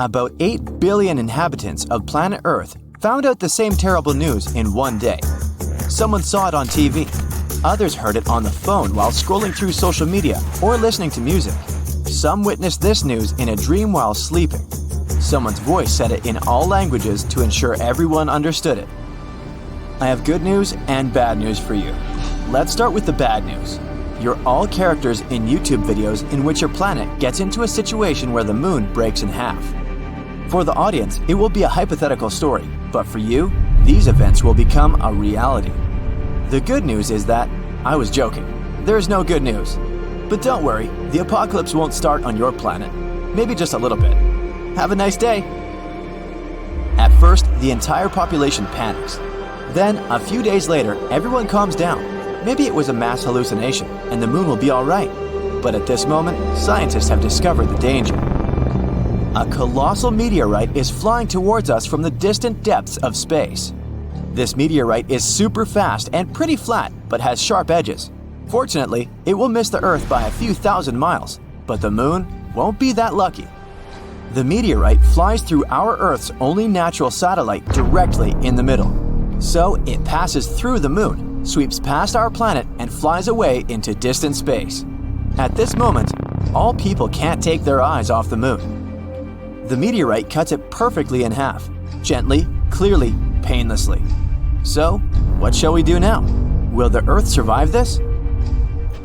About 8 billion inhabitants of planet Earth found out the same terrible news in one day. Someone saw it on TV. Others heard it on the phone while scrolling through social media or listening to music. Some witnessed this news in a dream while sleeping. Someone's voice said it in all languages to ensure everyone understood it. I have good news and bad news for you. Let's start with the bad news. You're all characters in YouTube videos in which your planet gets into a situation where the moon breaks in half. For the audience, it will be a hypothetical story, but for you, these events will become a reality. The good news is that I was joking. There's no good news. But don't worry, the apocalypse won't start on your planet. Maybe just a little bit. Have a nice day. At first, the entire population panics. Then, a few days later, everyone calms down. Maybe it was a mass hallucination, and the moon will be all right. But at this moment, scientists have discovered the danger. A colossal meteorite is flying towards us from the distant depths of space. This meteorite is super fast and pretty flat, but has sharp edges. Fortunately, it will miss the Earth by a few thousand miles, but the moon won't be that lucky. The meteorite flies through our Earth's only natural satellite directly in the middle. So it passes through the moon, sweeps past our planet, and flies away into distant space. At this moment, all people can't take their eyes off the moon. The meteorite cuts it perfectly in half, gently, clearly, painlessly. So, what shall we do now? Will the Earth survive this?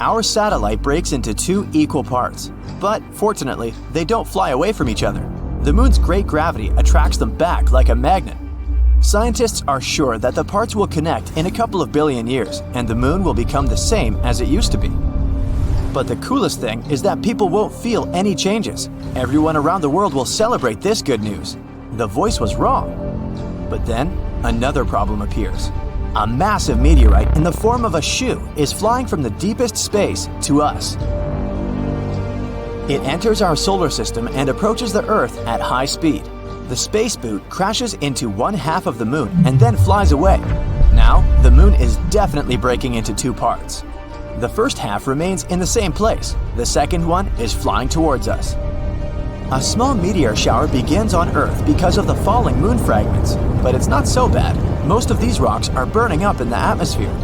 Our satellite breaks into 2 equal parts, but fortunately, they don't fly away from each other. The moon's great gravity attracts them back like a magnet. Scientists are sure that the parts will connect in a couple of billion years, and the moon will become the same as it used to be. But the coolest thing is that people won't feel any changes. Everyone around the world will celebrate this good news. The voice was wrong. But then, another problem appears. A massive meteorite in the form of a shoe is flying from the deepest space to us. It enters our solar system and approaches the Earth at high speed. The space boot crashes into one half of the moon and then flies away. Now, the moon is definitely breaking into 2 parts. The first half remains in the same place. The second one is flying towards us. A small meteor shower begins on Earth because of the falling moon fragments, but it's not so bad. Most of these rocks are burning up in the atmosphere.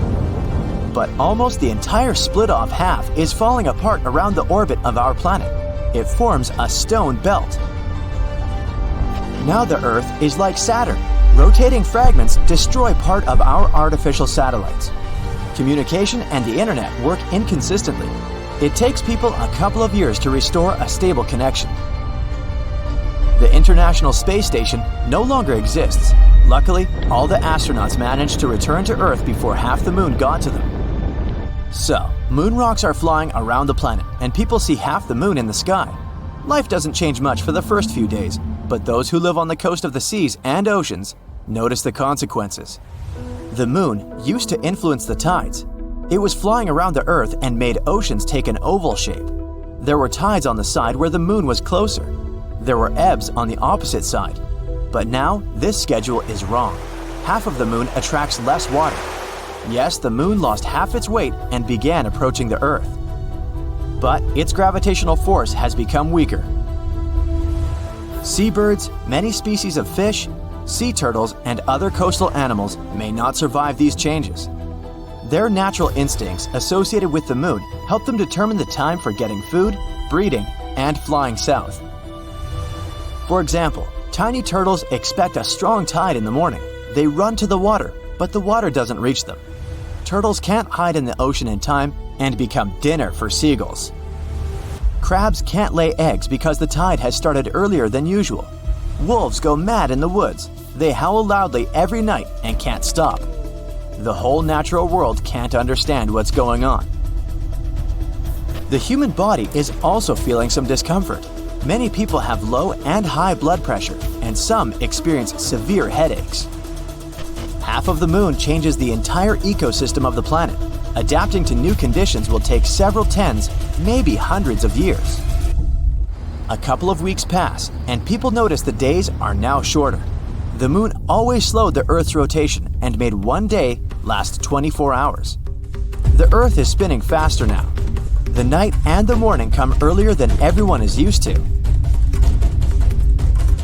But almost the entire split-off half is falling apart around the orbit of our planet. It forms a stone belt. Now the Earth is like Saturn. Rotating fragments destroy part of our artificial satellites. Communication and the internet work inconsistently. It takes people a couple of years to restore a stable connection. The International Space Station no longer exists. Luckily, all the astronauts managed to return to Earth before half the moon got to them. So, moon rocks are flying around the planet, and people see half the moon in the sky. Life doesn't change much for the first few days, but those who live on the coast of the seas and oceans notice the consequences. The moon used to influence the tides. It was flying around the Earth and made oceans take an oval shape. There were tides on the side where the moon was closer. There were ebbs on the opposite side. But now, this schedule is wrong. Half of the moon attracts less water. Yes, the moon lost half its weight and began approaching the Earth. But its gravitational force has become weaker. Seabirds, many species of fish, sea turtles, and other coastal animals may not survive these changes. Their natural instincts associated with the moon help them determine the time for getting food, breeding, and flying south. For example, tiny turtles expect a strong tide in the morning. They run to the water, but the water doesn't reach them. Turtles can't hide in the ocean in time and become dinner for seagulls. Crabs can't lay eggs because the tide has started earlier than usual. Wolves go mad in the woods. They howl loudly every night and can't stop. The whole natural world can't understand what's going on. The human body is also feeling some discomfort. Many people have low and high blood pressure, and some experience severe headaches. Half of the moon changes the entire ecosystem of the planet. Adapting to new conditions will take several tens, maybe hundreds of years. A couple of weeks pass, and people notice the days are now shorter. The moon always slowed the Earth's rotation and made one day last 24 hours. The Earth is spinning faster now. The night and the morning come earlier than everyone is used to.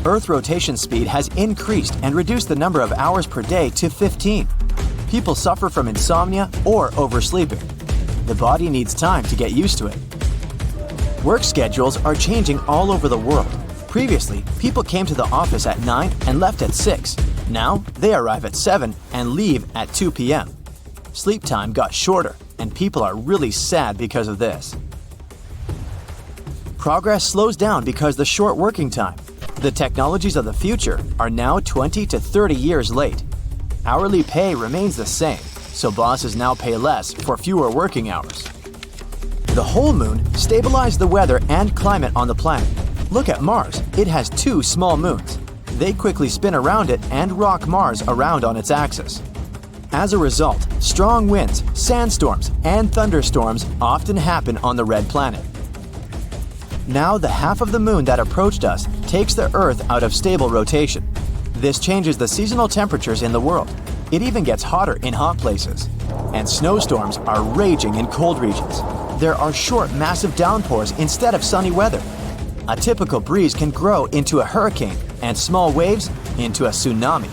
Earth rotation speed has increased and reduced the number of hours per day to 15. People suffer from insomnia or oversleeping. The body needs time to get used to it. Work schedules are changing all over the world. Previously, people came to the office at 9 and left at 6. Now, they arrive at 7 and leave at 2 p.m. Sleep time got shorter, and people are really sad because of this. Progress slows down because the short working time. The technologies of the future are now 20 to 30 years late. Hourly pay remains the same, so bosses now pay less for fewer working hours. The whole moon stabilized the weather and climate on the planet. Look at Mars, it has 2 small moons. They quickly spin around it and rock Mars around on its axis. As a result, strong winds, sandstorms, and thunderstorms often happen on the red planet. Now the half of the moon that approached us takes the Earth out of stable rotation. This changes the seasonal temperatures in the world. It even gets hotter in hot places. And snowstorms are raging in cold regions. There are short, massive downpours instead of sunny weather. A typical breeze can grow into a hurricane and small waves into a tsunami.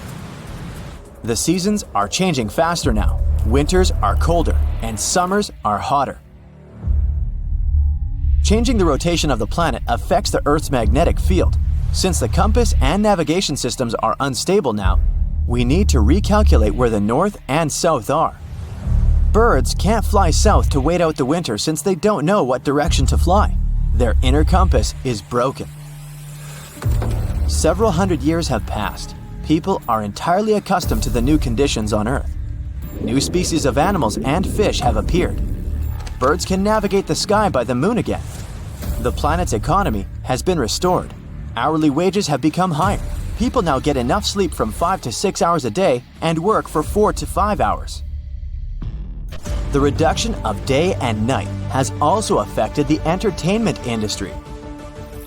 The seasons are changing faster now. Winters are colder and summers are hotter. Changing the rotation of the planet affects the Earth's magnetic field. Since the compass and navigation systems are unstable now, we need to recalculate where the north and south are. Birds can't fly south to wait out the winter since they don't know what direction to fly. Their inner compass is broken. Several hundred years have passed. People are entirely accustomed to the new conditions on Earth. New species of animals and fish have appeared. Birds can navigate the sky by the moon again. The planet's economy has been restored. Hourly wages have become higher. People now get enough sleep from 5 to 6 hours a day and work for 4 to 5 hours. The reduction of day and night has also affected the entertainment industry.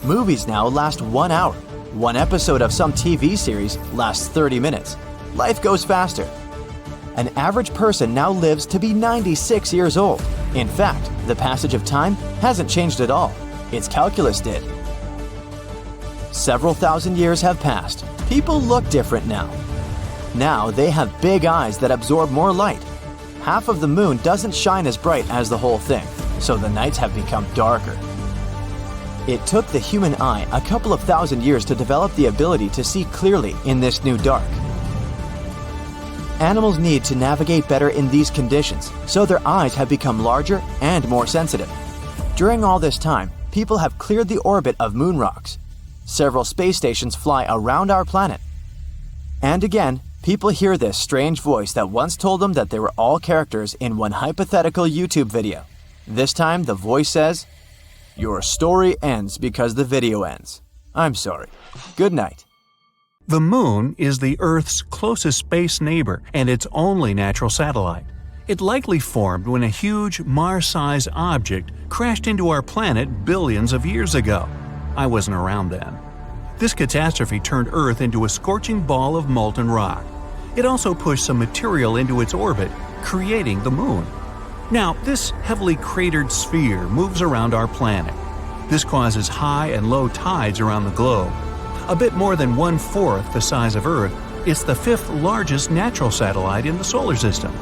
Movies now last 1 hour. One episode of some TV series lasts 30 minutes. Life goes faster. An average person now lives to be 96 years old. In fact, the passage of time hasn't changed at all. Its calculus did. Several thousand years have passed. People look different now. Now they have big eyes that absorb more light. Half of the moon doesn't shine as bright as the whole thing, so the nights have become darker. It took the human eye a couple of thousand years to develop the ability to see clearly in this new dark. Animals need to navigate better in these conditions, so their eyes have become larger and more sensitive. During all this time, people have cleared the orbit of moon rocks. Several space stations fly around our planet. And again, people hear this strange voice that once told them that they were all characters in one hypothetical YouTube video. This time, the voice says, "Your story ends because the video ends. I'm sorry. Good night." The Moon is the Earth's closest space neighbor and its only natural satellite. It likely formed when a huge Mars-sized object crashed into our planet billions of years ago. I wasn't around then. This catastrophe turned Earth into a scorching ball of molten rock. It also pushed some material into its orbit, creating the Moon. Now, this heavily cratered sphere moves around our planet. This causes high and low tides around the globe. A bit more than 1/4 the size of Earth, it's the 5th largest natural satellite in the solar system.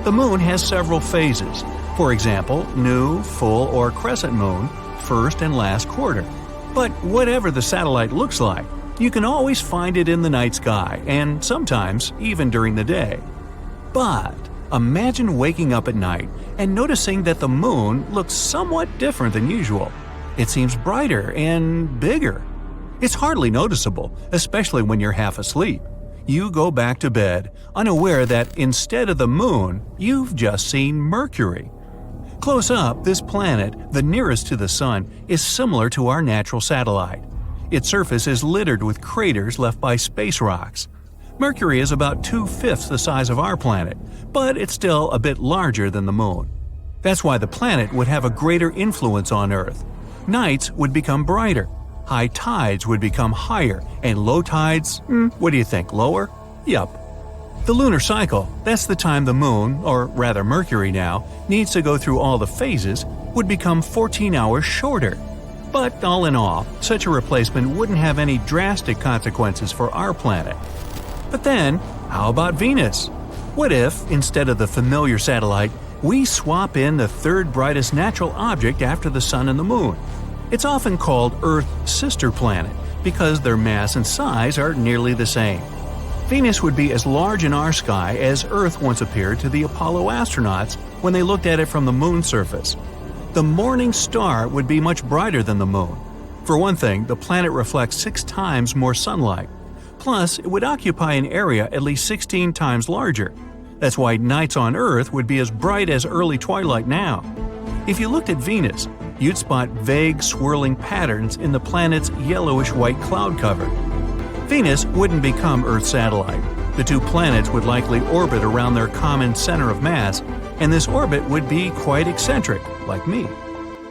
The Moon has several phases. For example, new, full, or crescent moon, first and last quarter. But whatever the satellite looks like, you can always find it in the night sky, and sometimes even during the day. But imagine waking up at night and noticing that the Moon looks somewhat different than usual. It seems brighter and bigger. It's hardly noticeable, especially when you're half asleep. You go back to bed, unaware that instead of the Moon, you've just seen Mercury. Close up, this planet, the nearest to the Sun, is similar to our natural satellite. Its surface is littered with craters left by space rocks. Mercury is about 2/5 the size of our planet, but it's still a bit larger than the Moon. That's why the planet would have a greater influence on Earth. Nights would become brighter. High tides would become higher, and low tides, what do you think, lower? Yup. The lunar cycle, that's the time the Moon, or rather Mercury now, needs to go through all the phases, would become 14 hours shorter. But all in all, such a replacement wouldn't have any drastic consequences for our planet. But then, how about Venus? What if, instead of the familiar satellite, we swap in the third brightest natural object after the Sun and the Moon? It's often called Earth's sister planet because their mass and size are nearly the same. Venus would be as large in our sky as Earth once appeared to the Apollo astronauts when they looked at it from the Moon's surface. The morning star would be much brighter than the Moon. For one thing, the planet reflects 6 times more sunlight. Plus, it would occupy an area at least 16 times larger. That's why nights on Earth would be as bright as early twilight now. If you looked at Venus, you'd spot vague swirling patterns in the planet's yellowish-white cloud cover. Venus wouldn't become Earth's satellite. The two planets would likely orbit around their common center of mass, and this orbit would be quite eccentric, like me.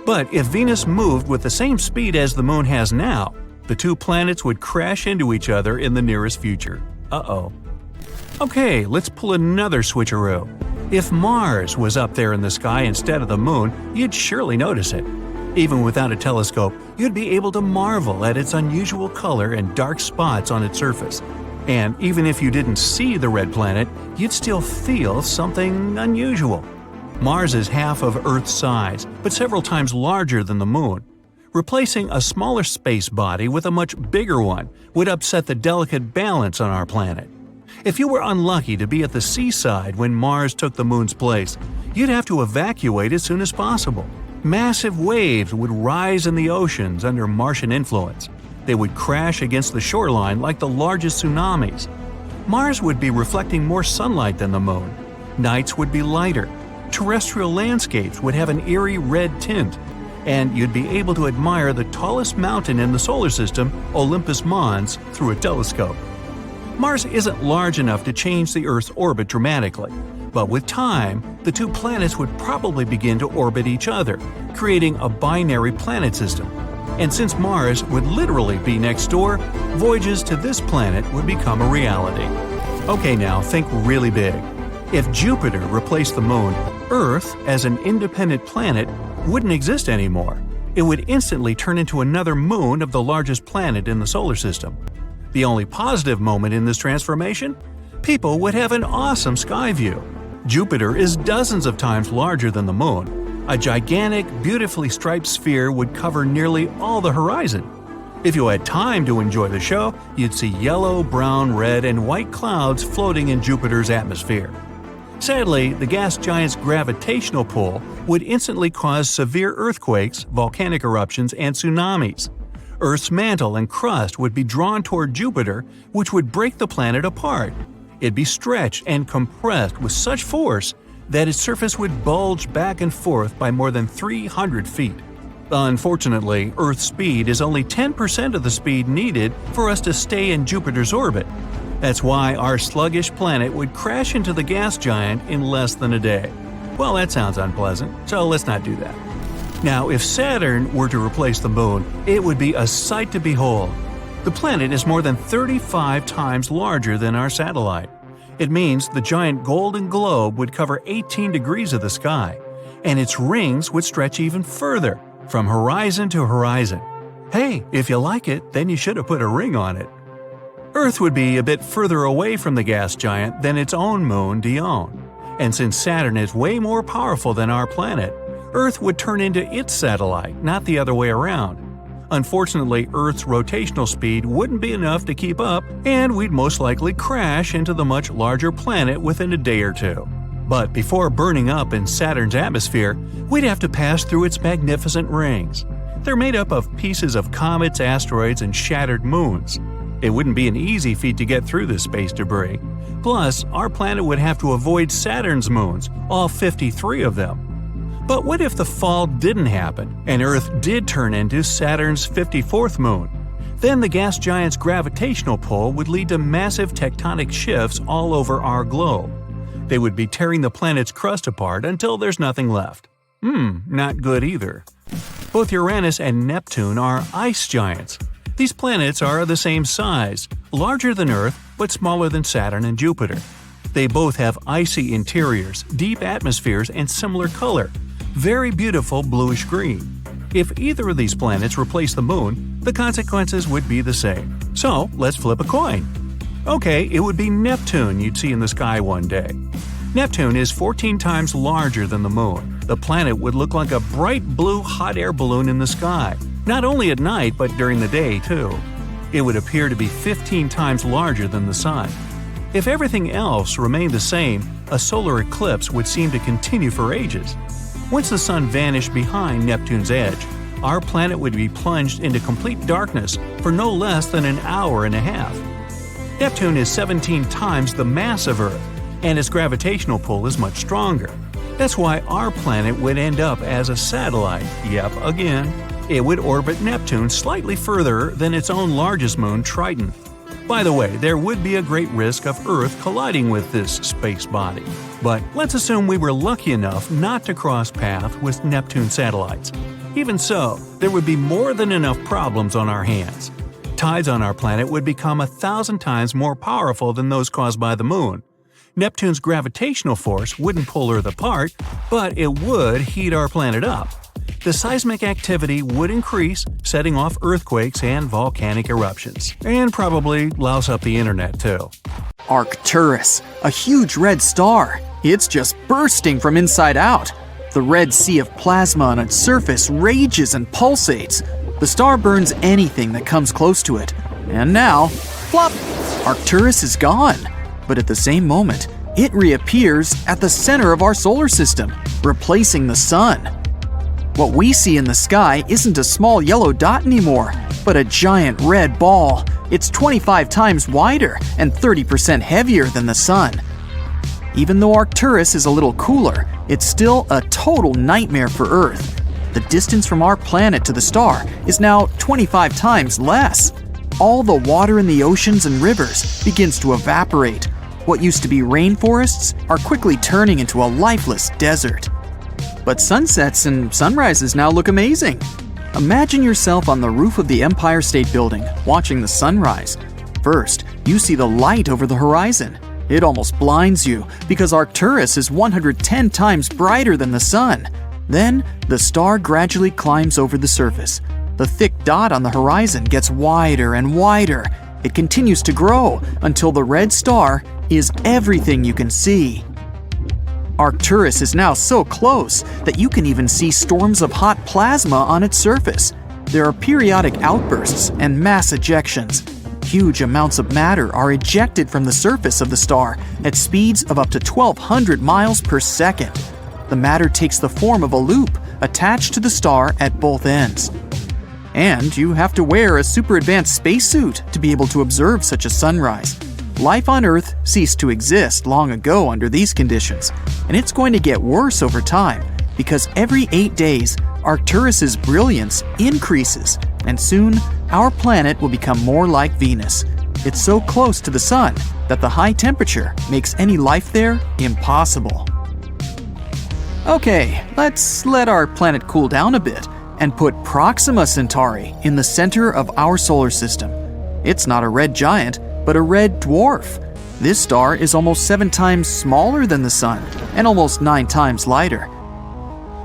But if Venus moved with the same speed as the Moon has now, the two planets would crash into each other in the nearest future. Uh-oh. Okay, let's pull another switcheroo. If Mars was up there in the sky instead of the Moon, you'd surely notice it. Even without a telescope, you'd be able to marvel at its unusual color and dark spots on its surface. And even if you didn't see the red planet, you'd still feel something unusual. Mars is half of Earth's size, but several times larger than the Moon. Replacing a smaller space body with a much bigger one would upset the delicate balance on our planet. If you were unlucky to be at the seaside when Mars took the Moon's place, you'd have to evacuate as soon as possible. Massive waves would rise in the oceans under Martian influence. They would crash against the shoreline like the largest tsunamis. Mars would be reflecting more sunlight than the Moon. Nights would be lighter. Terrestrial landscapes would have an eerie red tint. And you'd be able to admire the tallest mountain in the solar system, Olympus Mons, through a telescope. Mars isn't large enough to change the Earth's orbit dramatically, but with time, the two planets would probably begin to orbit each other, creating a binary planet system. And since Mars would literally be next door, voyages to this planet would become a reality. Okay, now think really big. If Jupiter replaced the Moon, Earth, as an independent planet, wouldn't exist anymore. It would instantly turn into another moon of the largest planet in the solar system. The only positive moment in this transformation? People would have an awesome sky view. Jupiter is dozens of times larger than the Moon. A gigantic, beautifully striped sphere would cover nearly all the horizon. If you had time to enjoy the show, you'd see yellow, brown, red, and white clouds floating in Jupiter's atmosphere. Sadly, the gas giant's gravitational pull would instantly cause severe earthquakes, volcanic eruptions, and tsunamis. Earth's mantle and crust would be drawn toward Jupiter, which would break the planet apart. It'd be stretched and compressed with such force that its surface would bulge back and forth by more than 300 feet. Unfortunately, Earth's speed is only 10% of the speed needed for us to stay in Jupiter's orbit. That's why our sluggish planet would crash into the gas giant in less than a day. Well, that sounds unpleasant, so let's not do that. Now, if Saturn were to replace the Moon, it would be a sight to behold. The planet is more than 35 times larger than our satellite. It means the giant golden globe would cover 18 degrees of the sky, and its rings would stretch even further, from horizon to horizon. Hey, if you like it, then you should have put a ring on it. Earth would be a bit further away from the gas giant than its own moon, Dione. And since Saturn is way more powerful than our planet, Earth would turn into its satellite, not the other way around. Unfortunately, Earth's rotational speed wouldn't be enough to keep up, and we'd most likely crash into the much larger planet within a day or two. But before burning up in Saturn's atmosphere, we'd have to pass through its magnificent rings. They're made up of pieces of comets, asteroids, and shattered moons. It wouldn't be an easy feat to get through this space debris. Plus, our planet would have to avoid Saturn's moons, all 53 of them. But what if the fall didn't happen, and Earth did turn into Saturn's 54th moon? Then the gas giant's gravitational pull would lead to massive tectonic shifts all over our globe. They would be tearing the planet's crust apart until there's nothing left. Not good either. Both Uranus and Neptune are ice giants. These planets are the same size, larger than Earth, but smaller than Saturn and Jupiter. They both have icy interiors, deep atmospheres, and similar color, very beautiful bluish-green. If either of these planets replace the Moon, the consequences would be the same. So, let's flip a coin. Okay, it would be Neptune you'd see in the sky one day. Neptune is 14 times larger than the Moon. The planet would look like a bright blue hot air balloon in the sky, not only at night but during the day too. It would appear to be 15 times larger than the Sun. If everything else remained the same, a solar eclipse would seem to continue for ages. Once the Sun vanished behind Neptune's edge, our planet would be plunged into complete darkness for no less than an hour and a half. Neptune is 17 times the mass of Earth, and its gravitational pull is much stronger. That's why our planet would end up as a satellite. Yep, again. It would orbit Neptune slightly further than its own largest moon, Triton. By the way, there would be a great risk of Earth colliding with this space body. But let's assume we were lucky enough not to cross paths with Neptune satellites. Even so, there would be more than enough problems on our hands. Tides on our planet would become 1,000 times more powerful than those caused by the Moon. Neptune's gravitational force wouldn't pull Earth apart, but it would heat our planet up. The seismic activity would increase, setting off earthquakes and volcanic eruptions. And probably louse up the internet too. Arcturus, a huge red star. It's just bursting from inside out. The red sea of plasma on its surface rages and pulsates. The star burns anything that comes close to it. And now, plop! Arcturus is gone. But at the same moment, it reappears at the center of our solar system, replacing the Sun. What we see in the sky isn't a small yellow dot anymore, but a giant red ball. It's 25 times wider and 30% heavier than the Sun. Even though Arcturus is a little cooler, it's still a total nightmare for Earth. The distance from our planet to the star is now 25 times less. All the water in the oceans and rivers begins to evaporate. What used to be rainforests are quickly turning into a lifeless desert. But sunsets and sunrises now look amazing. Imagine yourself on the roof of the Empire State Building, watching the sunrise. First, you see the light over the horizon. It almost blinds you because Arcturus is 110 times brighter than the Sun. Then, the star gradually climbs over the surface. The thick dot on the horizon gets wider and wider. It continues to grow until the red star is everything you can see. Arcturus is now so close that you can even see storms of hot plasma on its surface. There are periodic outbursts and mass ejections. Huge amounts of matter are ejected from the surface of the star at speeds of up to 1,200 miles per second. The matter takes the form of a loop attached to the star at both ends. And you have to wear a super advanced spacesuit to be able to observe such a sunrise. Life on Earth ceased to exist long ago under these conditions, and it's going to get worse over time because every 8 days, Arcturus's brilliance increases, and soon our planet will become more like Venus. It's so close to the Sun that the high temperature makes any life there impossible. Okay, let's let our planet cool down a bit and put Proxima Centauri in the center of our solar system. It's not a red giant, but a red dwarf. This star is almost 7 times smaller than the Sun and almost 9 times lighter.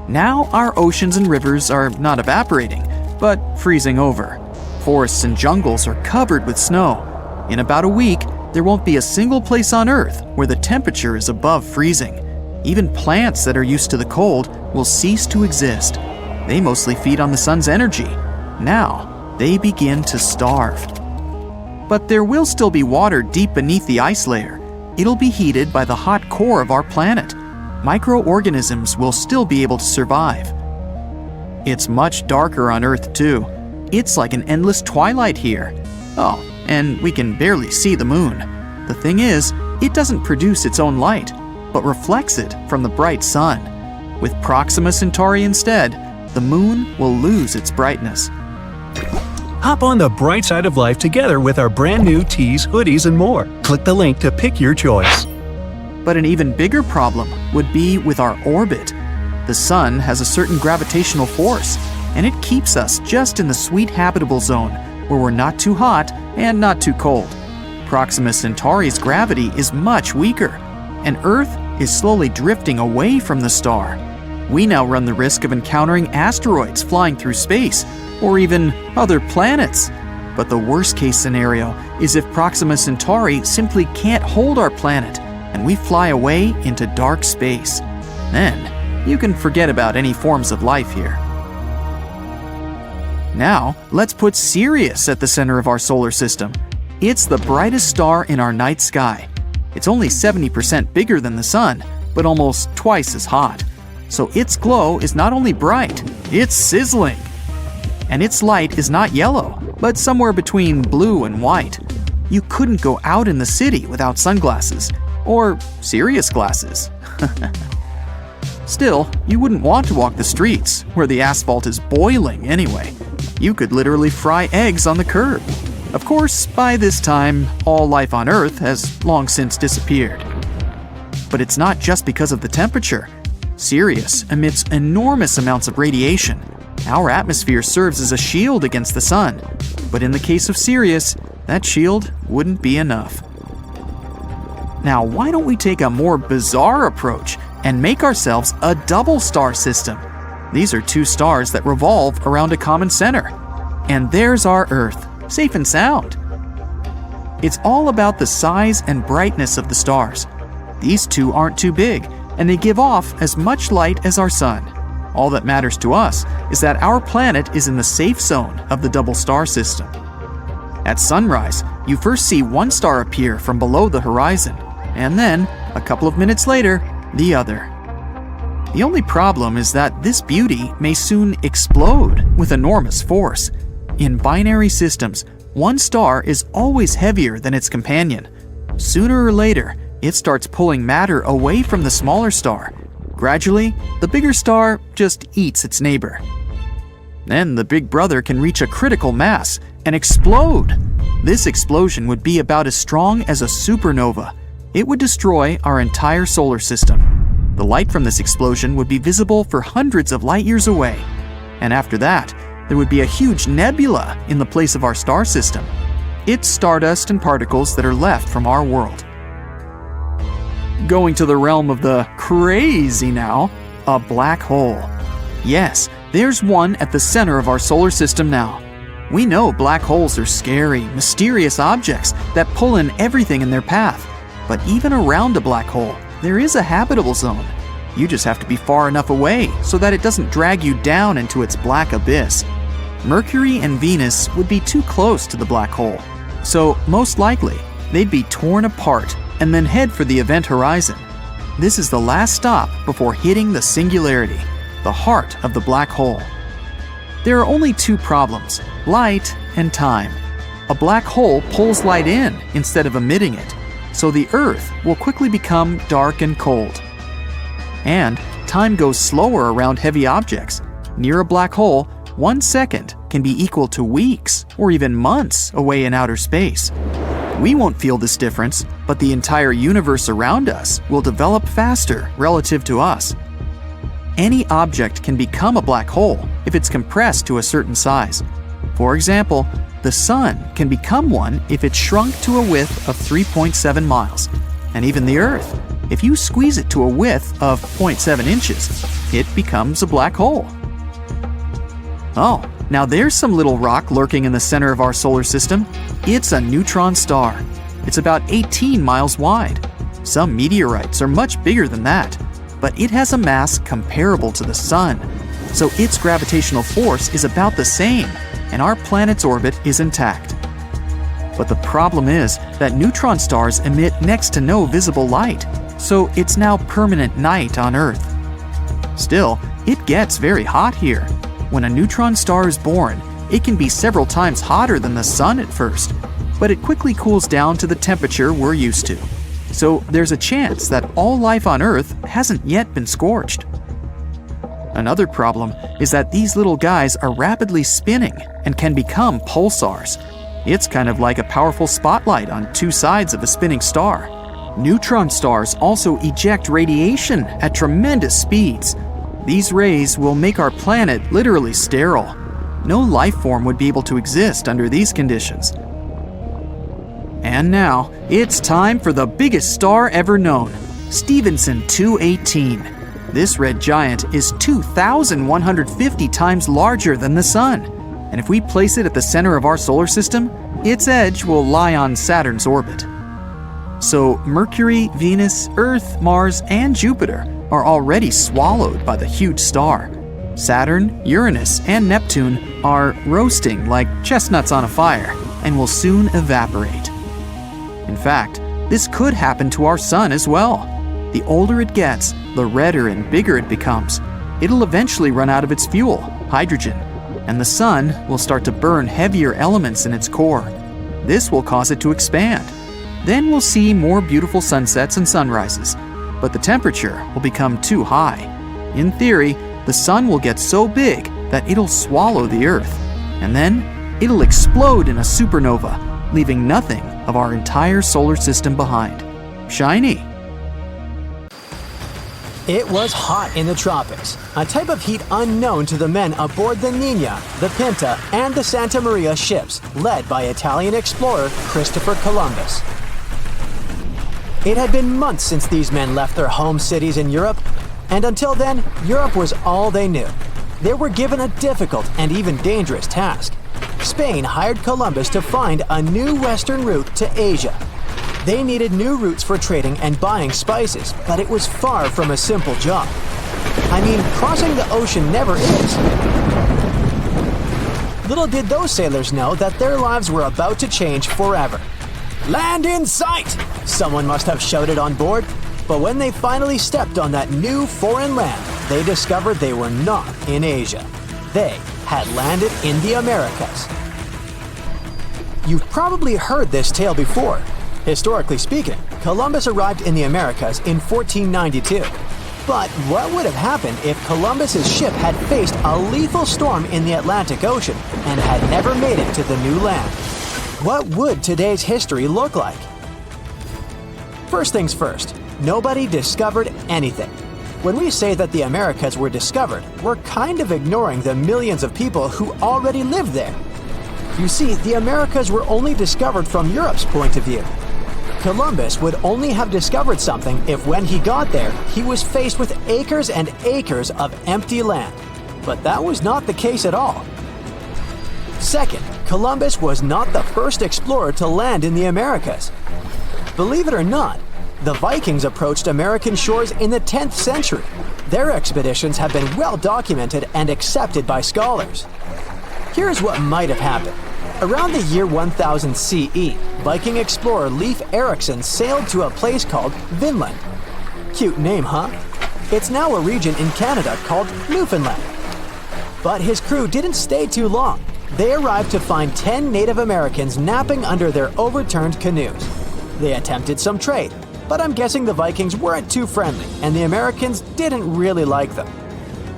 Now our oceans and rivers are not evaporating, but freezing over. Forests and jungles are covered with snow. In about a week, there won't be a single place on Earth where the temperature is above freezing. Even plants that are used to the cold will cease to exist. They mostly feed on the Sun's energy. Now, they begin to starve. But there will still be water deep beneath the ice layer. It'll be heated by the hot core of our planet. Microorganisms will still be able to survive. It's much darker on Earth too. It's like an endless twilight here. Oh, and we can barely see the moon. The thing is, it doesn't produce its own light, but reflects it from the bright sun. With Proxima Centauri instead, the moon will lose its brightness. Hop on the bright side of life together with our brand new tees, hoodies, and more. Click the link to pick your choice. But an even bigger problem would be with our orbit. The Sun has a certain gravitational force, and it keeps us just in the sweet habitable zone, where we're not too hot and not too cold. Proxima Centauri's gravity is much weaker, and Earth is slowly drifting away from the star. We now run the risk of encountering asteroids flying through space, or even other planets. But the worst-case scenario is if Proxima Centauri simply can't hold our planet, and we fly away into dark space. Then, you can forget about any forms of life here. Now, let's put Sirius at the center of our solar system. It's the brightest star in our night sky. It's only 70% bigger than the Sun, but almost twice as hot. So its glow is not only bright, it's sizzling. And its light is not yellow, but somewhere between blue and white. You couldn't go out in the city without sunglasses, or Sirius glasses. Still, you wouldn't want to walk the streets, where the asphalt is boiling anyway. You could literally fry eggs on the curb. Of course, by this time, all life on Earth has long since disappeared. But it's not just because of the temperature. Sirius emits enormous amounts of radiation. Our atmosphere serves as a shield against the sun. But in the case of Sirius, that shield wouldn't be enough. Now, why don't we take a more bizarre approach and make ourselves a double star system? These are two stars that revolve around a common center. And there's our Earth, safe and sound. It's all about the size and brightness of the stars. These two aren't too big, and they give off as much light as our sun. All that matters to us is that our planet is in the safe zone of the double star system. At sunrise, you first see one star appear from below the horizon, and then, a couple of minutes later, the other. The only problem is that this beauty may soon explode with enormous force. In binary systems, one star is always heavier than its companion. Sooner or later, it starts pulling matter away from the smaller star. Gradually, the bigger star just eats its neighbor. Then the big brother can reach a critical mass and explode. This explosion would be about as strong as a supernova. It would destroy our entire solar system. The light from this explosion would be visible for hundreds of light years away. And after that, there would be a huge nebula in the place of our star system. It's stardust and particles that are left from our world. Going to the realm of the crazy now, a black hole. Yes, there's one at the center of our solar system now. We know black holes are scary, mysterious objects that pull in everything in their path. But even around a black hole, there is a habitable zone. You just have to be far enough away so that it doesn't drag you down into its black abyss. Mercury and Venus would be too close to the black hole, so most likely they'd be torn apart and then head for the event horizon. This is the last stop before hitting the singularity, the heart of the black hole. There are only two problems: light and time. A black hole pulls light in instead of emitting it, so the Earth will quickly become dark and cold. And time goes slower around heavy objects. Near a black hole, 1 second can be equal to weeks or even months away in outer space. We won't feel this difference, but the entire universe around us will develop faster relative to us. Any object can become a black hole if it's compressed to a certain size. For example, the Sun can become one if it's shrunk to a width of 3.7 miles. And even the Earth, if you squeeze it to a width of 0.7 inches, it becomes a black hole. Oh, now there's some little rock lurking in the center of our solar system. It's a neutron star. It's about 18 miles wide. Some meteorites are much bigger than that, but it has a mass comparable to the Sun. So its gravitational force is about the same, and our planet's orbit is intact. But the problem is that neutron stars emit next to no visible light, so it's now permanent night on Earth. Still, it gets very hot here. When a neutron star is born, it can be several times hotter than the Sun at first, but it quickly cools down to the temperature we're used to. So there's a chance that all life on Earth hasn't yet been scorched. Another problem is that these little guys are rapidly spinning and can become pulsars. It's kind of like a powerful spotlight on two sides of a spinning star. Neutron stars also eject radiation at tremendous speeds. These rays will make our planet literally sterile. No life form would be able to exist under these conditions. And now, it's time for the biggest star ever known, Stephenson 218. This red giant is 2,150 times larger than the Sun, and if we place it at the center of our solar system, its edge will lie on Saturn's orbit. So Mercury, Venus, Earth, Mars, and Jupiter are already swallowed by the huge star. Saturn, Uranus, and Neptune are roasting like chestnuts on a fire and will soon evaporate. In fact, this could happen to our Sun as well. The older it gets, the redder and bigger it becomes. It'll eventually run out of its fuel, hydrogen, and the Sun will start to burn heavier elements in its core. This will cause it to expand. Then we'll see more beautiful sunsets and sunrises, but the temperature will become too high. In theory, the Sun will get so big that it'll swallow the Earth, and then it'll explode in a supernova, leaving nothing of our entire solar system behind. Shiny. It was hot in the tropics, a type of heat unknown to the men aboard the Nina, the Pinta, and the Santa Maria ships, led by Italian explorer Christopher Columbus. It had been months since these men left their home cities in Europe, and until then, Europe was all they knew. They were given a difficult and even dangerous task. Spain hired Columbus to find a new western route to Asia. They needed new routes for trading and buying spices, but it was far from a simple job. I mean, crossing the ocean never is. Little did those sailors know that their lives were about to change forever. "Land in sight!" someone must have shouted on board. But when they finally stepped on that new foreign land, they discovered they were not in Asia. They had landed in the Americas. You've probably heard this tale before. Historically speaking, Columbus arrived in the Americas in 1492. But what would have happened if Columbus's ship had faced a lethal storm in the Atlantic Ocean and had never made it to the new land? What would today's history look like? First things first, nobody discovered anything. When we say that the Americas were discovered, we're kind of ignoring the millions of people who already lived there. You see, the Americas were only discovered from Europe's point of view. Columbus would only have discovered something if when he got there, he was faced with acres and acres of empty land. But that was not the case at all. Second, Columbus was not the first explorer to land in the Americas. Believe it or not, the Vikings approached American shores in the 10th century. Their expeditions have been well documented and accepted by scholars. Here's what might have happened. Around the year 1000 CE, Viking explorer Leif Erikson sailed to a place called Vinland. Cute name, huh? It's now a region in Canada called Newfoundland. But his crew didn't stay too long. They arrived to find 10 Native Americans napping under their overturned canoes. They attempted some trade, but I'm guessing the Vikings weren't too friendly and the Americans didn't really like them.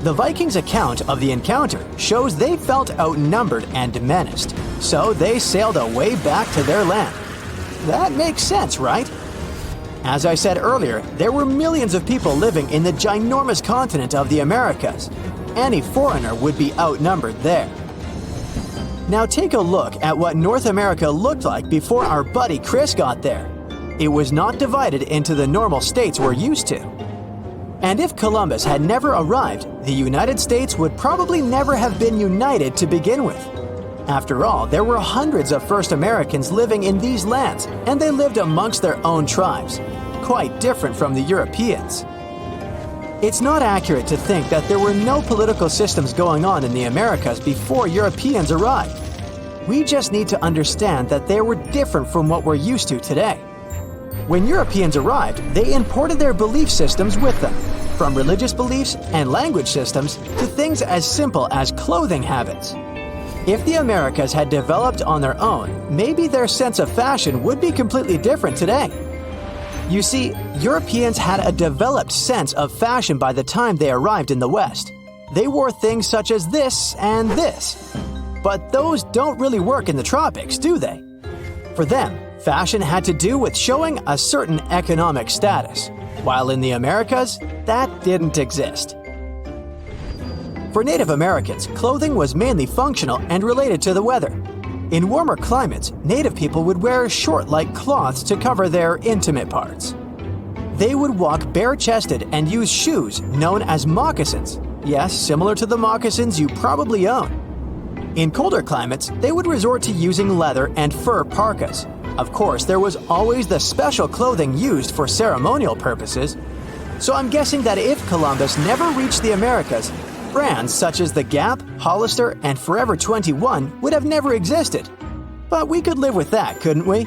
The Vikings' account of the encounter shows they felt outnumbered and menaced, so they sailed away back to their land. That makes sense, right? As I said earlier, there were millions of people living in the ginormous continent of the Americas. Any foreigner would be outnumbered there. Now take a look at what North America looked like before our buddy Chris got there. It was not divided into the normal states we're used to. And if Columbus had never arrived, the United States would probably never have been united to begin with. After all, there were hundreds of first Americans living in these lands, and they lived amongst their own tribes, quite different from the Europeans. It's not accurate to think that there were no political systems going on in the Americas before Europeans arrived. We just need to understand that they were different from what we're used to today. When Europeans arrived, they imported their belief systems with them, from religious beliefs and language systems to things as simple as clothing habits. If the Americas had developed on their own, maybe their sense of fashion would be completely different today. You see, Europeans had a developed sense of fashion by the time they arrived in the West. They wore things such as this and this. But those don't really work in the tropics, do they? For them, fashion had to do with showing a certain economic status, while in the Americas, that didn't exist. For Native Americans, clothing was mainly functional and related to the weather. In warmer climates, Native people would wear short-like cloths to cover their intimate parts. They would walk bare-chested and use shoes known as moccasins. Yes, similar to the moccasins you probably own. In colder climates, they would resort to using leather and fur parkas. Of course, there was always the special clothing used for ceremonial purposes. So I'm guessing that if Columbus never reached the Americas, brands such as the Gap, Hollister, and Forever 21 would have never existed. But we could live with that, couldn't we?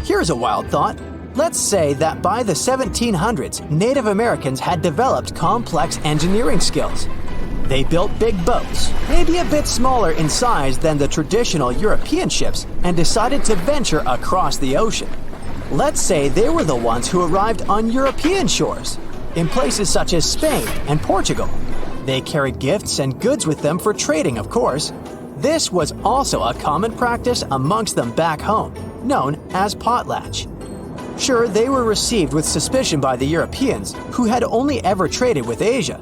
Here's a wild thought. Let's say that by the 1700s, Native Americans had developed complex engineering skills. They built big boats, maybe a bit smaller in size than the traditional European ships, and decided to venture across the ocean. Let's say they were the ones who arrived on European shores, in places such as Spain and Portugal. They carried gifts and goods with them for trading, of course. This was also a common practice amongst them back home, known as potlatch. Sure, they were received with suspicion by the Europeans, who had only ever traded with Asia.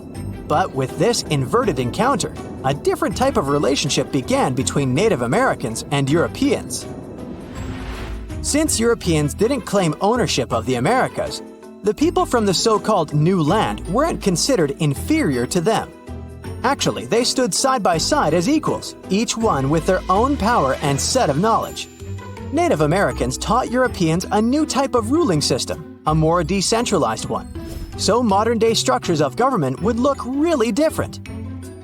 But with this inverted encounter, a different type of relationship began between Native Americans and Europeans. Since Europeans didn't claim ownership of the Americas, the people from the so-called New Land weren't considered inferior to them. Actually, they stood side by side as equals, each one with their own power and set of knowledge. Native Americans taught Europeans a new type of ruling system, a more decentralized one. So modern-day structures of government would look really different.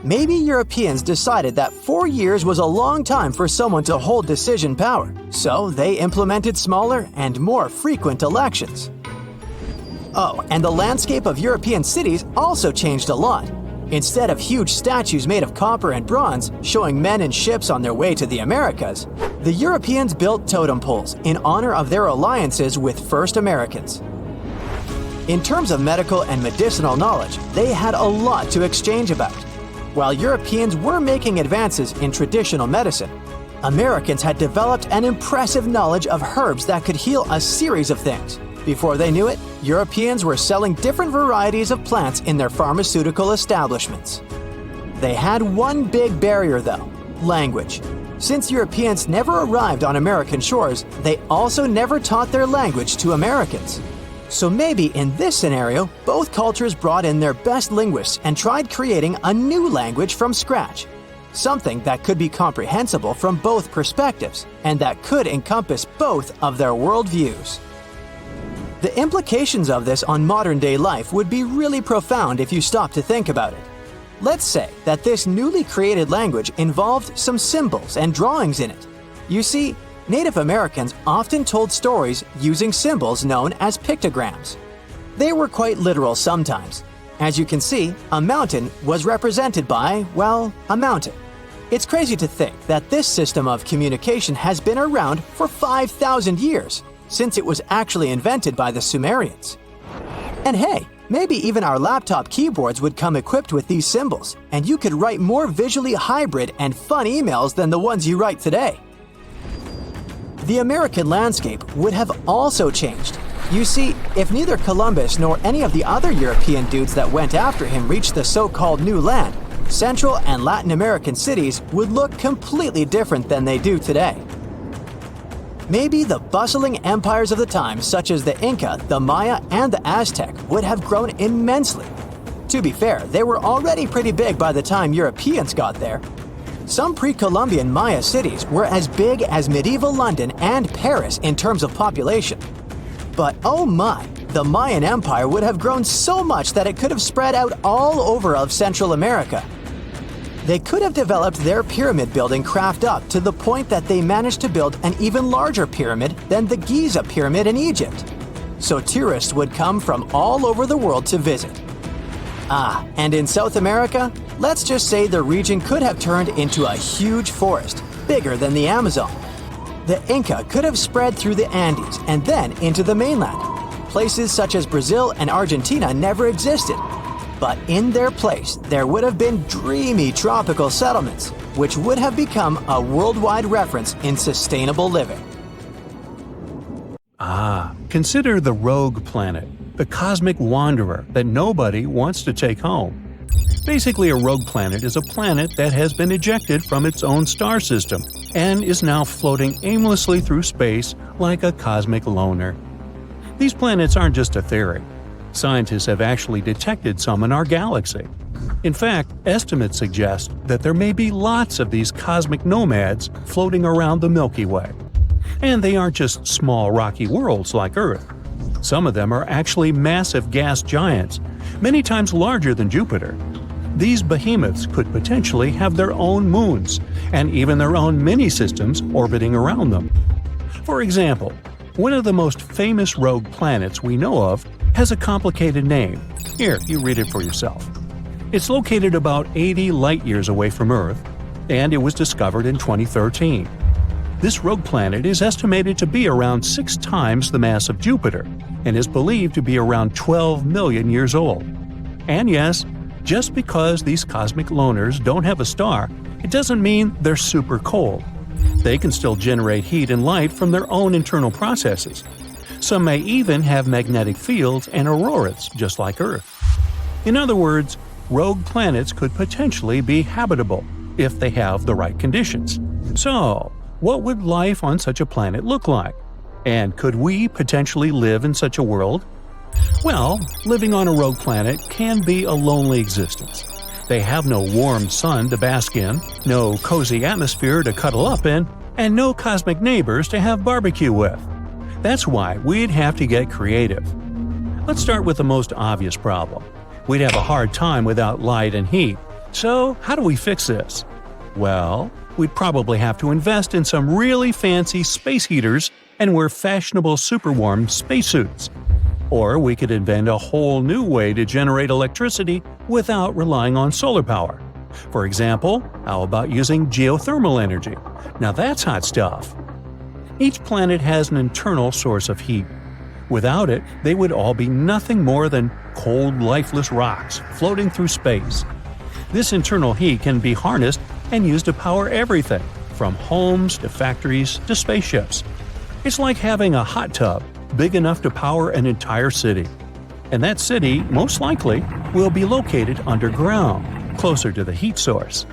Maybe Europeans decided that 4 years was a long time for someone to hold decision power, so they implemented smaller and more frequent elections. Oh, and the landscape of European cities also changed a lot. Instead of huge statues made of copper and bronze showing men in ships on their way to the Americas, the Europeans built totem poles in honor of their alliances with first Americans. In terms of medical and medicinal knowledge, they had a lot to exchange about. While Europeans were making advances in traditional medicine, Americans had developed an impressive knowledge of herbs that could heal a series of things. Before they knew it, Europeans were selling different varieties of plants in their pharmaceutical establishments. They had one big barrier though: language. Since Europeans never arrived on American shores, they also never taught their language to Americans. So maybe in this scenario, both cultures brought in their best linguists and tried creating a new language from scratch. Something that could be comprehensible from both perspectives, and that could encompass both of their worldviews. The implications of this on modern-day life would be really profound if you stop to think about it. Let's say that this newly created language involved some symbols and drawings in it. You see, Native Americans often told stories using symbols known as pictograms. They were quite literal sometimes. As you can see, a mountain was represented by, well, a mountain. It's crazy to think that this system of communication has been around for 5,000 years, since it was actually invented by the Sumerians. And hey, maybe even our laptop keyboards would come equipped with these symbols, and you could write more visually hybrid and fun emails than the ones you write today. The American landscape would have also changed. You see, if neither Columbus nor any of the other European dudes that went after him reached the so-called New Land, Central and Latin American cities would look completely different than they do today. Maybe the bustling empires of the time, such as the Inca, the Maya, and the Aztec, would have grown immensely. To be fair, they were already pretty big by the time Europeans got there. Some pre-Columbian Maya cities were as big as medieval London and Paris in terms of population. But oh my, the Mayan Empire would have grown so much that it could have spread out all over of Central America. They could have developed their pyramid building craft up to the point that they managed to build an even larger pyramid than the Giza pyramid in Egypt. So tourists would come from all over the world to visit. And in South America, let's just say the region could have turned into a huge forest, bigger than the Amazon. The Inca could have spread through the Andes and then into the mainland. Places such as Brazil and Argentina never existed. But in their place, there would have been dreamy tropical settlements, which would have become a worldwide reference in sustainable living. Consider the rogue planet, the cosmic wanderer that nobody wants to take home. Basically, a rogue planet is a planet that has been ejected from its own star system and is now floating aimlessly through space like a cosmic loner. These planets aren't just a theory. Scientists have actually detected some in our galaxy. In fact, estimates suggest that there may be lots of these cosmic nomads floating around the Milky Way. And they aren't just small rocky worlds like Earth. Some of them are actually massive gas giants, many times larger than Jupiter. These behemoths could potentially have their own moons, and even their own mini-systems orbiting around them. For example, one of the most famous rogue planets we know of has a complicated name. Here, you read it for yourself. It's located about 80 light-years away from Earth, and it was discovered in 2013. This rogue planet is estimated to be around 6 times the mass of Jupiter, and is believed to be around 12 million years old. And yes, just because these cosmic loners don't have a star, it doesn't mean they're super cold. They can still generate heat and light from their own internal processes. Some may even have magnetic fields and auroras, just like Earth. In other words, rogue planets could potentially be habitable if they have the right conditions. So, what would life on such a planet look like? And could we potentially live in such a world? Well, living on a rogue planet can be a lonely existence. They have no warm sun to bask in, no cozy atmosphere to cuddle up in, and no cosmic neighbors to have barbecue with. That's why we'd have to get creative. Let's start with the most obvious problem. We'd have a hard time without light and heat. So, how do we fix this? Well, we'd probably have to invest in some really fancy space heaters and wear fashionable super-warm spacesuits. Or we could invent a whole new way to generate electricity without relying on solar power. For example, how about using geothermal energy? Now that's hot stuff. Each planet has an internal source of heat. Without it, they would all be nothing more than cold, lifeless rocks floating through space. This internal heat can be harnessed and used to power everything, from homes to factories to spaceships. It's like having a hot tub big enough to power an entire city. And that city, most likely, will be located underground, closer to the heat source.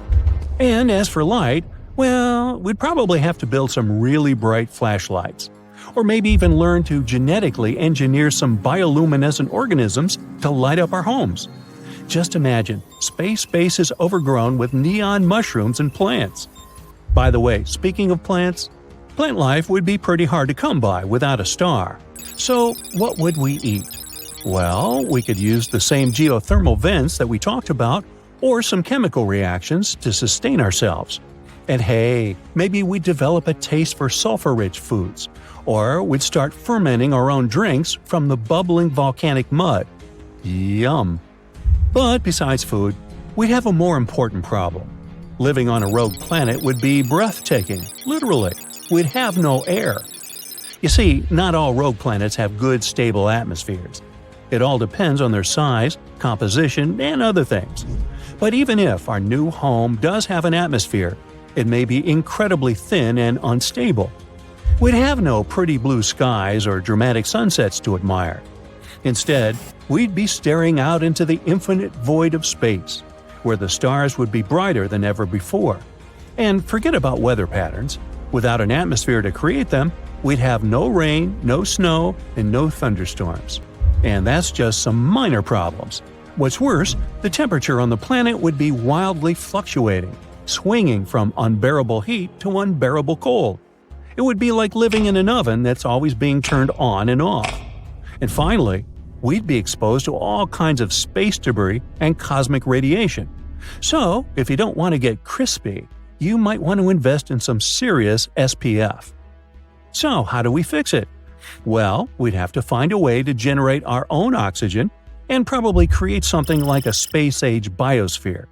And as for light, well, we'd probably have to build some really bright flashlights. Or maybe even learn to genetically engineer some bioluminescent organisms to light up our homes. Just imagine, space is overgrown with neon mushrooms and plants. By the way, speaking of plants, plant life would be pretty hard to come by without a star. So, what would we eat? Well, we could use the same geothermal vents that we talked about, or some chemical reactions to sustain ourselves. And hey, maybe we'd develop a taste for sulfur-rich foods, or we'd start fermenting our own drinks from the bubbling volcanic mud. Yum! But besides food, we'd have a more important problem. Living on a rogue planet would be breathtaking, literally. We'd have no air. You see, not all rogue planets have good, stable atmospheres. It all depends on their size, composition, and other things. But even if our new home does have an atmosphere, it may be incredibly thin and unstable. We'd have no pretty blue skies or dramatic sunsets to admire. Instead, we'd be staring out into the infinite void of space, where the stars would be brighter than ever before. And forget about weather patterns. Without an atmosphere to create them, we'd have no rain, no snow, and no thunderstorms. And that's just some minor problems. What's worse, the temperature on the planet would be wildly fluctuating, swinging from unbearable heat to unbearable cold. It would be like living in an oven that's always being turned on and off. And finally, we'd be exposed to all kinds of space debris and cosmic radiation. So, if you don't want to get crispy, you might want to invest in some serious SPF. So, how do we fix it? Well, we'd have to find a way to generate our own oxygen and probably create something like a space-age biosphere.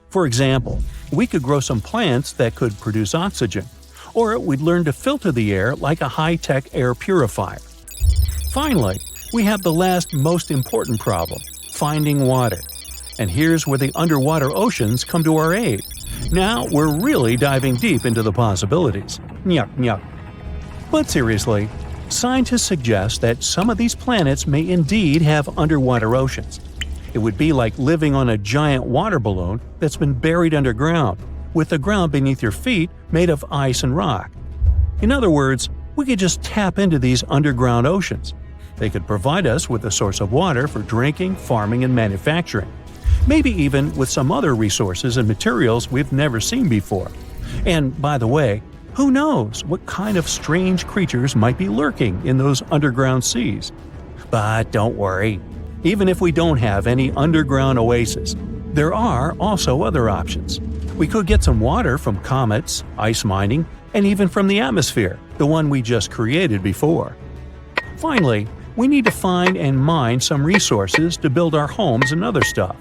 For example, we could grow some plants that could produce oxygen, or we'd learn to filter the air like a high-tech air purifier. Finally, we have the last most important problem, finding water. And here's where the underwater oceans come to our aid. Now we're really diving deep into the possibilities. Nyuk, nyuk. But seriously, scientists suggest that some of these planets may indeed have underwater oceans. It would be like living on a giant water balloon that's been buried underground, with the ground beneath your feet made of ice and rock. In other words, we could just tap into these underground oceans. They could provide us with a source of water for drinking, farming, and manufacturing. Maybe even with some other resources and materials we've never seen before. And by the way, who knows what kind of strange creatures might be lurking in those underground seas? But don't worry. Even if we don't have any underground oasis, there are also other options. We could get some water from comets, ice mining, and even from the atmosphere, the one we just created before. Finally, we need to find and mine some resources to build our homes and other stuff.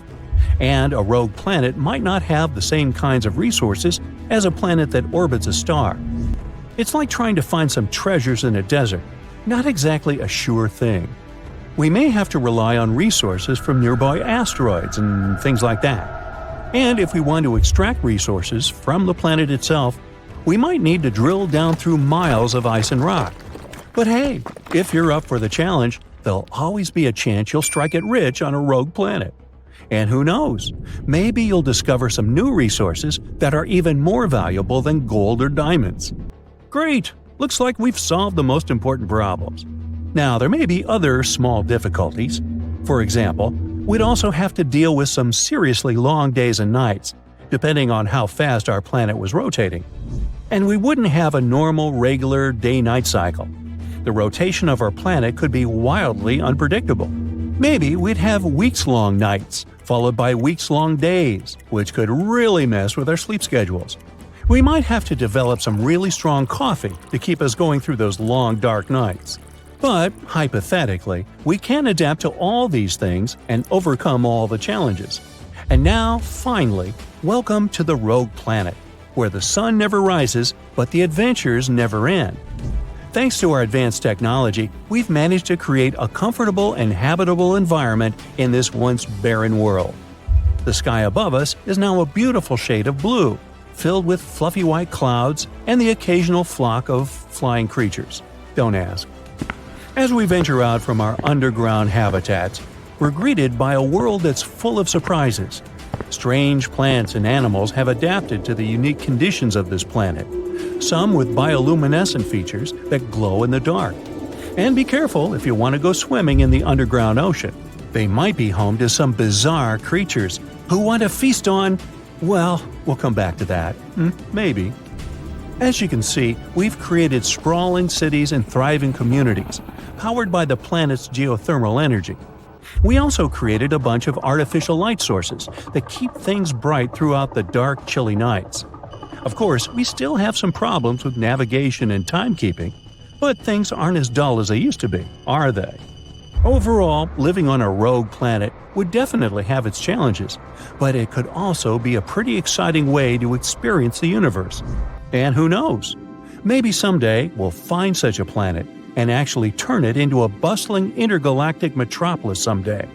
And a rogue planet might not have the same kinds of resources as a planet that orbits a star. It's like trying to find some treasures in a desert, not exactly a sure thing. We may have to rely on resources from nearby asteroids and things like that. And if we want to extract resources from the planet itself, we might need to drill down through miles of ice and rock. But hey, if you're up for the challenge, there'll always be a chance you'll strike it rich on a rogue planet. And who knows, maybe you'll discover some new resources that are even more valuable than gold or diamonds. Great! Looks like we've solved the most important problems. Now, there may be other small difficulties. For example, we'd also have to deal with some seriously long days and nights, depending on how fast our planet was rotating. And we wouldn't have a normal, regular day-night cycle. The rotation of our planet could be wildly unpredictable. Maybe we'd have weeks-long nights, followed by weeks-long days, which could really mess with our sleep schedules. We might have to develop some really strong coffee to keep us going through those long, dark nights. But, hypothetically, we can adapt to all these things and overcome all the challenges. And now, finally, welcome to the Rogue Planet, where the sun never rises, but the adventures never end. Thanks to our advanced technology, we've managed to create a comfortable and habitable environment in this once barren world. The sky above us is now a beautiful shade of blue, filled with fluffy white clouds and the occasional flock of flying creatures. Don't ask. As we venture out from our underground habitats, we're greeted by a world that's full of surprises. Strange plants and animals have adapted to the unique conditions of this planet, some with bioluminescent features that glow in the dark. And be careful if you want to go swimming in the underground ocean. They might be home to some bizarre creatures who want to feast on… well, we'll come back to that. Maybe. As you can see, we've created sprawling cities and thriving communities, powered by the planet's geothermal energy. We also created a bunch of artificial light sources that keep things bright throughout the dark, chilly nights. Of course, we still have some problems with navigation and timekeeping, but things aren't as dull as they used to be, are they? Overall, living on a rogue planet would definitely have its challenges, but it could also be a pretty exciting way to experience the universe. And who knows? Maybe someday we'll find such a planet and actually turn it into a bustling intergalactic metropolis someday.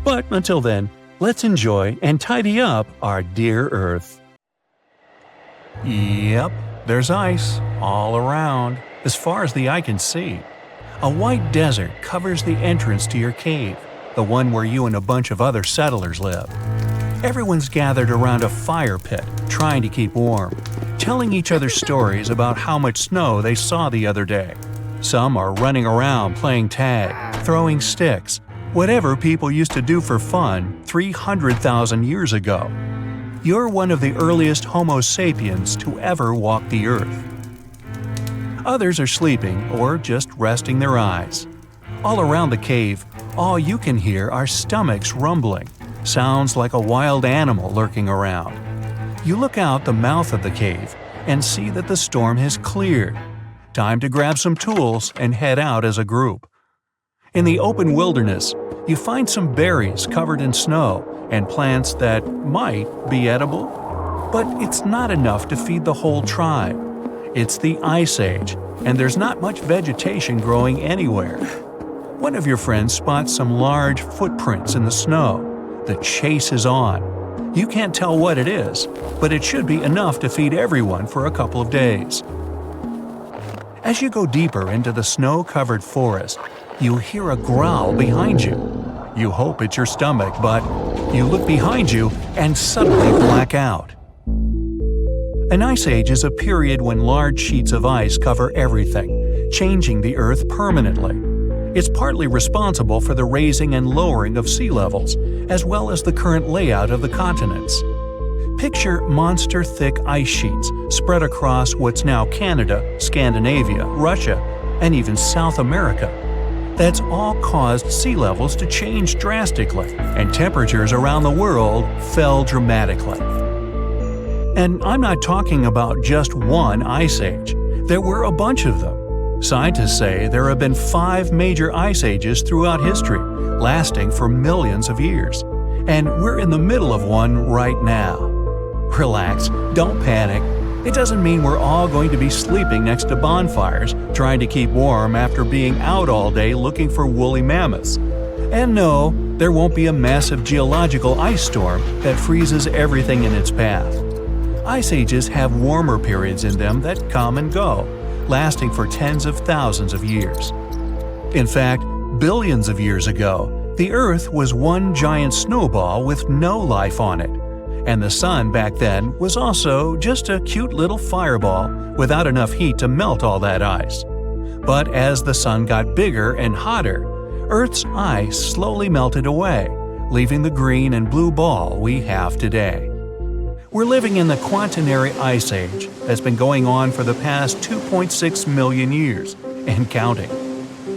But until then, let's enjoy and tidy up our dear Earth. Yep, there's ice all around, as far as the eye can see. A white desert covers the entrance to your cave, the one where you and a bunch of other settlers live. Everyone's gathered around a fire pit, trying to keep warm, telling each other stories about how much snow they saw the other day. Some are running around playing tag, throwing sticks, whatever people used to do for fun 300,000 years ago. You're one of the earliest Homo sapiens to ever walk the earth. Others are sleeping or just resting their eyes. All around the cave, all you can hear are stomachs rumbling, sounds like a wild animal lurking around. You look out the mouth of the cave and see that the storm has cleared. Time to grab some tools and head out as a group. In the open wilderness, you find some berries covered in snow and plants that might be edible. But it's not enough to feed the whole tribe. It's the Ice Age, and there's not much vegetation growing anywhere. One of your friends spots some large footprints in the snow. The chase is on. You can't tell what it is, but it should be enough to feed everyone for a couple of days. As you go deeper into the snow-covered forest, you hear a growl behind you. You hope it's your stomach, but you look behind you and suddenly black out. An ice age is a period when large sheets of ice cover everything, changing the Earth permanently. It's partly responsible for the raising and lowering of sea levels, as well as the current layout of the continents. Picture monster-thick ice sheets spread across what's now Canada, Scandinavia, Russia, and even South America. That's all caused sea levels to change drastically, and temperatures around the world fell dramatically. And I'm not talking about just one ice age. There were a bunch of them. Scientists say there have been 5 major ice ages throughout history, lasting for millions of years. And we're in the middle of one right now. Relax, don't panic. It doesn't mean we're all going to be sleeping next to bonfires, trying to keep warm after being out all day looking for woolly mammoths. And no, there won't be a massive geological ice storm that freezes everything in its path. Ice ages have warmer periods in them that come and go, lasting for tens of thousands of years. In fact, billions of years ago, the Earth was one giant snowball with no life on it. And the sun back then was also just a cute little fireball without enough heat to melt all that ice. But as the sun got bigger and hotter, Earth's ice slowly melted away, leaving the green and blue ball we have today. We're living in the Quaternary Ice Age that's been going on for the past 2.6 million years, and counting.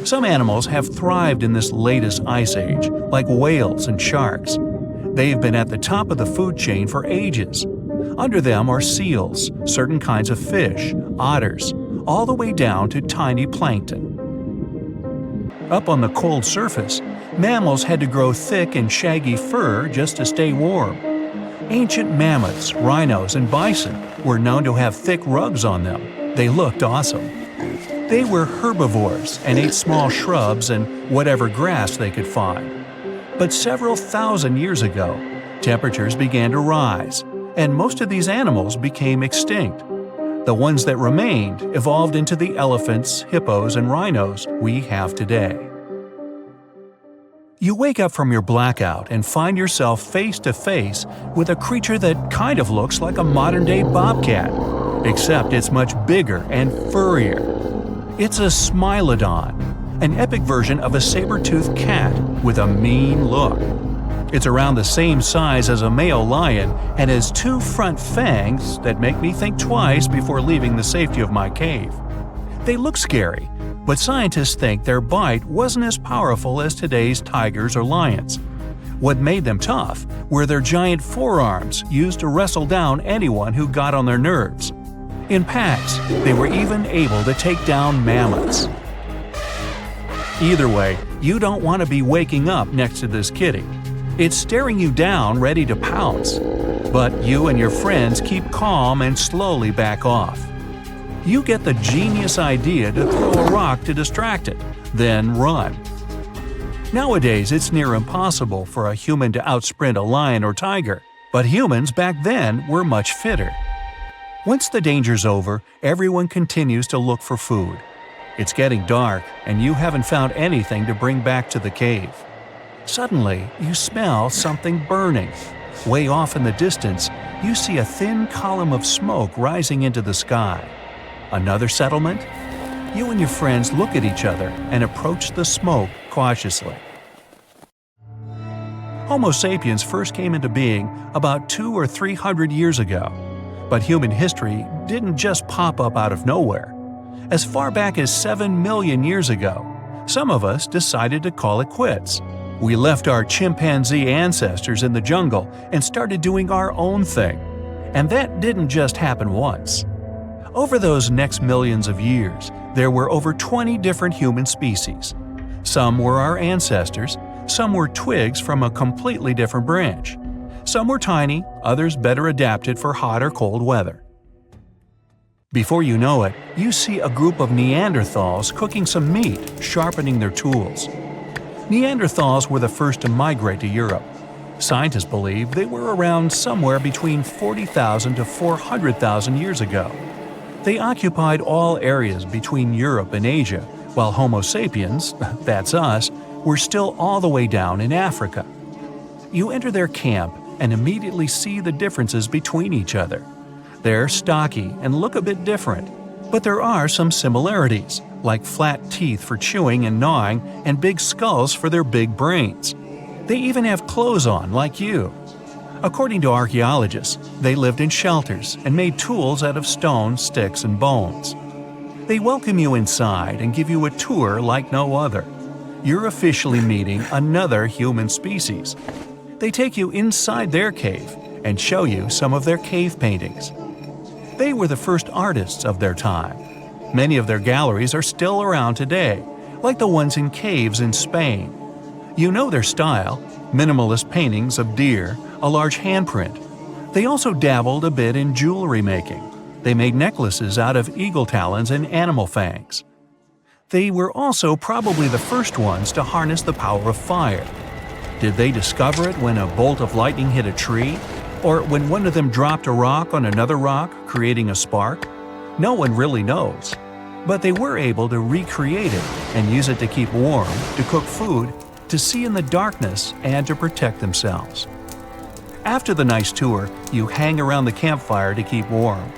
Some animals have thrived in this latest ice age, like whales and sharks. They've been at the top of the food chain for ages. Under them are seals, certain kinds of fish, otters, all the way down to tiny plankton. Up on the cold surface, mammals had to grow thick and shaggy fur just to stay warm. Ancient mammoths, rhinos, and bison were known to have thick rugs on them. They looked awesome. They were herbivores and ate small shrubs and whatever grass they could find. But several thousand years ago, temperatures began to rise, and most of these animals became extinct. The ones that remained evolved into the elephants, hippos, and rhinos we have today. You wake up from your blackout and find yourself face to face with a creature that kind of looks like a modern-day bobcat, except it's much bigger and furrier. It's a smilodon, an epic version of a saber-toothed cat with a mean look. It's around the same size as a male lion and has 2 front fangs that make me think twice before leaving the safety of my cave. They look scary, but scientists think their bite wasn't as powerful as today's tigers or lions. What made them tough were their giant forearms used to wrestle down anyone who got on their nerves. In packs, they were even able to take down mammoths. Either way, you don't want to be waking up next to this kitty. It's staring you down, ready to pounce. But you and your friends keep calm and slowly back off. You get the genius idea to throw a rock to distract it, then run. Nowadays, it's near impossible for a human to outsprint a lion or tiger, but humans back then were much fitter. Once the danger's over, everyone continues to look for food. It's getting dark, and you haven't found anything to bring back to the cave. Suddenly, you smell something burning. Way off in the distance, you see a thin column of smoke rising into the sky. Another settlement? You and your friends look at each other and approach the smoke cautiously. Homo sapiens first came into being about 200 or 300 years ago. But human history didn't just pop up out of nowhere. As far back as 7 million years ago, some of us decided to call it quits. We left our chimpanzee ancestors in the jungle and started doing our own thing. And that didn't just happen once. Over those next millions of years, there were over 20 different human species. Some were our ancestors, some were twigs from a completely different branch. Some were tiny, others better adapted for hot or cold weather. Before you know it, you see a group of Neanderthals cooking some meat, sharpening their tools. Neanderthals were the first to migrate to Europe. Scientists believe they were around somewhere between 40,000 to 400,000 years ago. They occupied all areas between Europe and Asia, while Homo sapiens, that's us, were still all the way down in Africa. You enter their camp and immediately see the differences between each other. They're stocky and look a bit different, but there are some similarities, like flat teeth for chewing and gnawing and big skulls for their big brains. They even have clothes on, like you. According to archaeologists, they lived in shelters and made tools out of stone, sticks, and bones. They welcome you inside and give you a tour like no other. You're officially meeting another human species. They take you inside their cave and show you some of their cave paintings. They were the first artists of their time. Many of their galleries are still around today, like the ones in caves in Spain. You know their style: minimalist paintings of deer, a large handprint. They also dabbled a bit in jewelry making. They made necklaces out of eagle talons and animal fangs. They were also probably the first ones to harness the power of fire. Did they discover it when a bolt of lightning hit a tree? Or when one of them dropped a rock on another rock, creating a spark? No one really knows. But they were able to recreate it and use it to keep warm, to cook food, to see in the darkness, and to protect themselves. After the nice tour, you hang around the campfire to keep warm.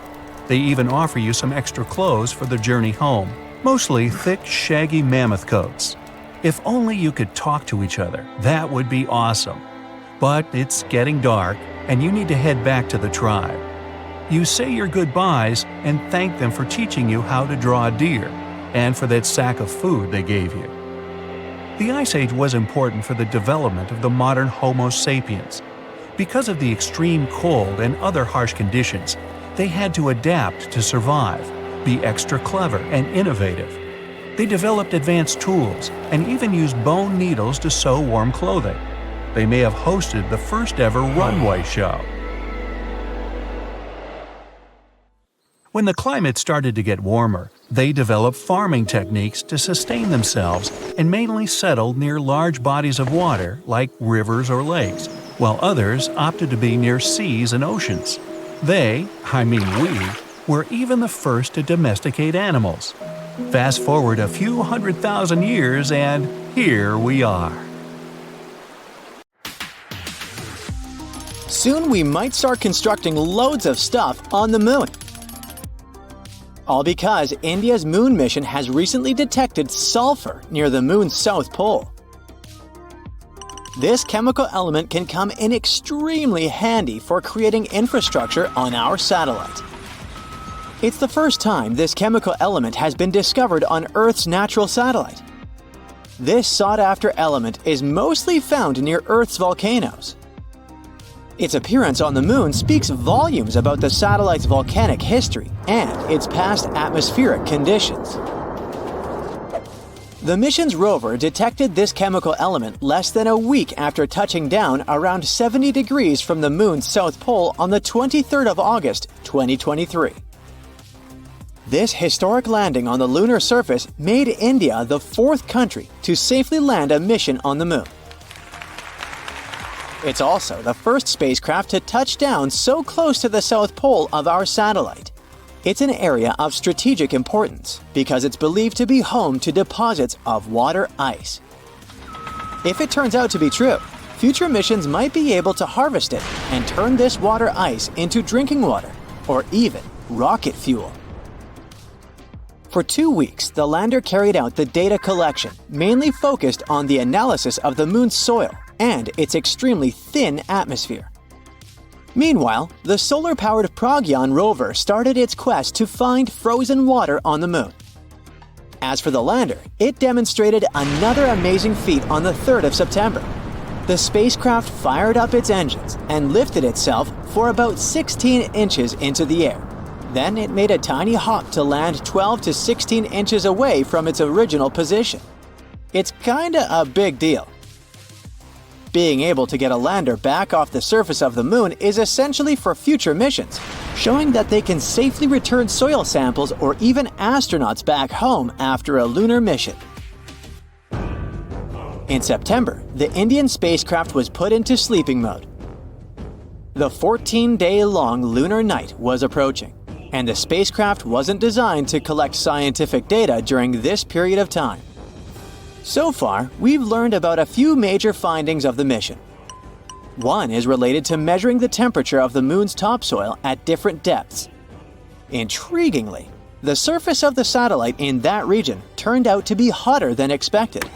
They even offer you some extra clothes for the journey home, mostly thick, shaggy mammoth coats. If only you could talk to each other, that would be awesome. But it's getting dark, and you need to head back to the tribe. You say your goodbyes and thank them for teaching you how to draw a deer, and for that sack of food they gave you. The Ice Age was important for the development of the modern Homo sapiens. Because of the extreme cold and other harsh conditions, they had to adapt to survive, be extra clever and innovative. They developed advanced tools and even used bone needles to sew warm clothing. They may have hosted the first ever runway show. When the climate started to get warmer, they developed farming techniques to sustain themselves and mainly settled near large bodies of water like rivers or lakes, while others opted to be near seas and oceans. They, we, were even the first to domesticate animals. Fast forward a few 100,000 years and here we are. Soon we might start constructing loads of stuff on the moon. All because India's moon mission has recently detected sulfur near the moon's south pole. This chemical element can come in extremely handy for creating infrastructure on our satellite. It's the first time this chemical element has been discovered on Earth's natural satellite. This sought-after element is mostly found near Earth's volcanoes. Its appearance on the moon speaks volumes about the satellite's volcanic history and its past atmospheric conditions. The mission's rover detected this chemical element less than a week after touching down around 70 degrees from the moon's south pole on the 23rd of August, 2023. This historic landing on the lunar surface made India the fourth country to safely land a mission on the moon. It's also the first spacecraft to touch down so close to the south pole of our satellite. It's an area of strategic importance because it's believed to be home to deposits of water ice. If it turns out to be true, future missions might be able to harvest it and turn this water ice into drinking water or even rocket fuel. For 2 weeks, the lander carried out the data collection, mainly focused on the analysis of the moon's soil and its extremely thin atmosphere. Meanwhile, the solar-powered Pragyan rover started its quest to find frozen water on the moon. As for the lander, it demonstrated another amazing feat on the 3rd of September. The spacecraft fired up its engines and lifted itself for about 16 inches into the air. Then it made a tiny hop to land 12 to 16 inches away from its original position. It's kinda a big deal. Being able to get a lander back off the surface of the moon is essentially for future missions, showing that they can safely return soil samples or even astronauts back home after a lunar mission. In September, the Indian spacecraft was put into sleeping mode. The 14-day-long lunar night was approaching, and the spacecraft wasn't designed to collect scientific data during this period of time. So far, we've learned about a few major findings of the mission. One is related to measuring the temperature of the moon's topsoil at different depths. Intriguingly, the surface of the satellite in that region turned out to be hotter than expected.